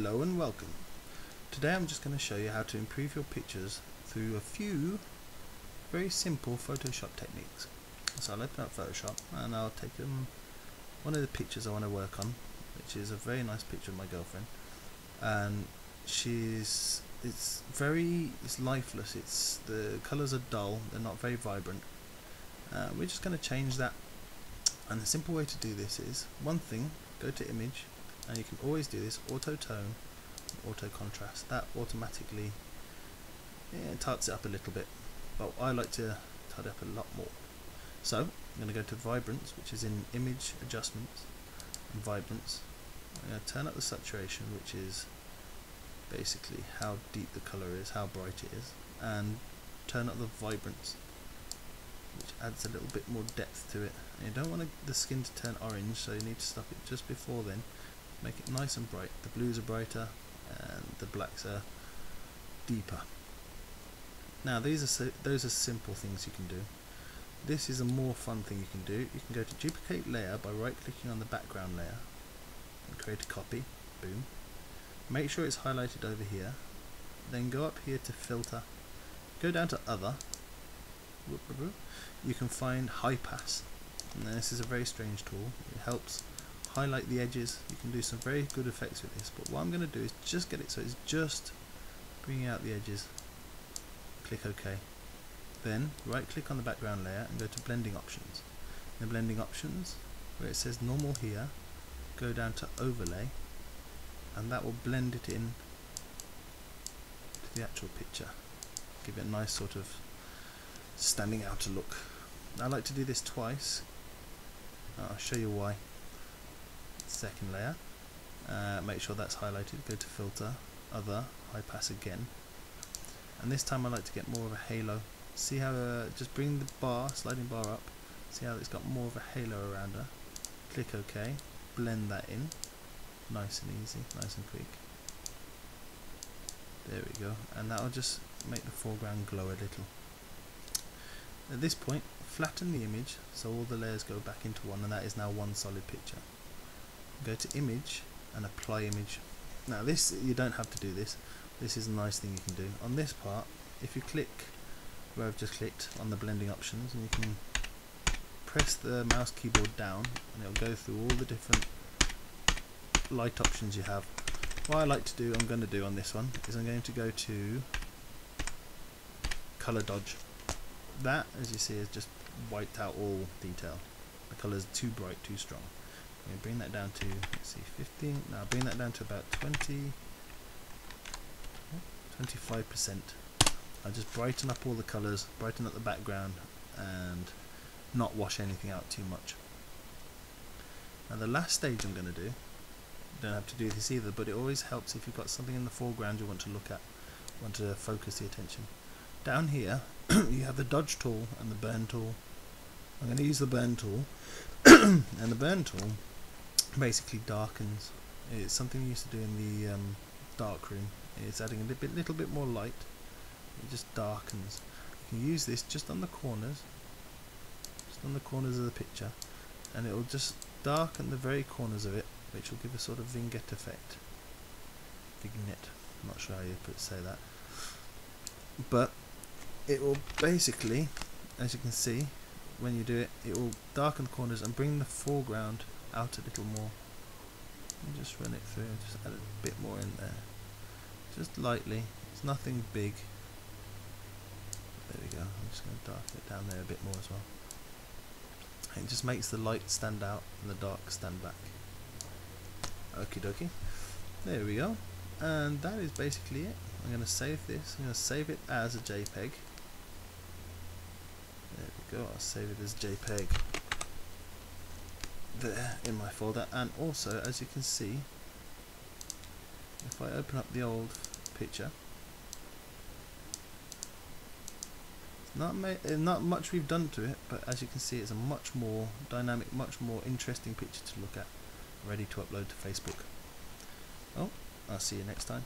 Hello and welcome. Today I'm just going to show you how to improve your pictures through a few very simple Photoshop techniques. So I'll open up Photoshop and I'll take one of the pictures I want to work on, which is a very nice picture of my girlfriend, and it's lifeless. The colours are dull, they're not very vibrant. We're just going to change that, and the simple way to do this is one thing: go to image, and you can always do this auto tone, auto contrast. That automatically tarts it up a little bit, but I like to tidy up a lot more. So I'm going to go to vibrance, which is in image adjustments and vibrance. I'm going to turn up the saturation, which is basically how deep the colour is, how bright it is, and turn up the vibrance, which adds a little bit more depth to it. And you don't want the skin to turn orange, so you need to stop it just before then. Make it nice and bright. The blues are brighter and the blacks are deeper. Now those are simple things you can do. This is a more fun thing you can do. You can go to duplicate layer by right clicking on the background layer and create a copy. Boom. Make sure it's highlighted over here. Then go up here to filter. Go down to other. You can find high pass. And this is a very strange tool. It helps highlight the edges. You can do some very good effects with this, but what I'm going to do is just get it so it's just bringing out the edges. Click OK. Then right click on the background layer and go to blending options. In the blending options, where it says normal here, go down to overlay, and that will blend it in to the actual picture. Give it a nice sort of standing out look. I like to do this twice. I'll show you why. Second layer, make sure that's highlighted, go to filter, other, high pass again, and this time I like to get more of a halo. See how just bring the sliding bar up, see how it's got more of a halo around her. Click OK, blend that in, nice and easy, nice and quick. There we go, and that'll just make the foreground glow a little. At this point, flatten the image so all the layers go back into one, and that is now one solid picture. Go to image and apply image. Now this, you don't have to do this. This is a nice thing you can do. On this part, if you click where I've just clicked on the blending options, and you can press the mouse keyboard down, and it'll go through all the different light options you have. What I like to do, I'm going to do on this one, is I'm going to go to color dodge. That, as you see, has just wiped out all detail. The colour is too bright, too strong. I'm going to bring that down to, let's see, 15. Now bring that down to about 25%. I'll just brighten up all the colours, brighten up the background, and not wash anything out too much. Now the last stage I'm going to do, you don't have to do this either, but it always helps if you've got something in the foreground you want to look at, want to focus the attention. Down here you have the dodge tool and the burn tool. I'm going to use the burn tool, and the burn tool basically darkens. It's something we used to do in the dark room. It's adding a little bit more light. It just darkens. You can use this just on the corners, of the picture, and it will just darken the very corners of it, which will give a sort of vignette effect. Vignette. I'm not sure how you say that, but it will basically, as you can see, when you do it, it will darken the corners and bring the foreground out a little more. And just run it through, just add a bit more in there, just lightly. It's nothing big. There we go. I'm just going to darken it down there a bit more as well. It just makes the light stand out and the dark stand back. Okie dokie. There we go. And that is basically it. I'm going to save this. I'm going to save it as a JPEG. There we go. I'll save it as JPEG there in my folder. And also, as you can see, if I open up the old picture, not much we've done to it, but as you can see, it's a much more dynamic, much more interesting picture to look at, ready to upload to Facebook. Oh, I'll see you next time.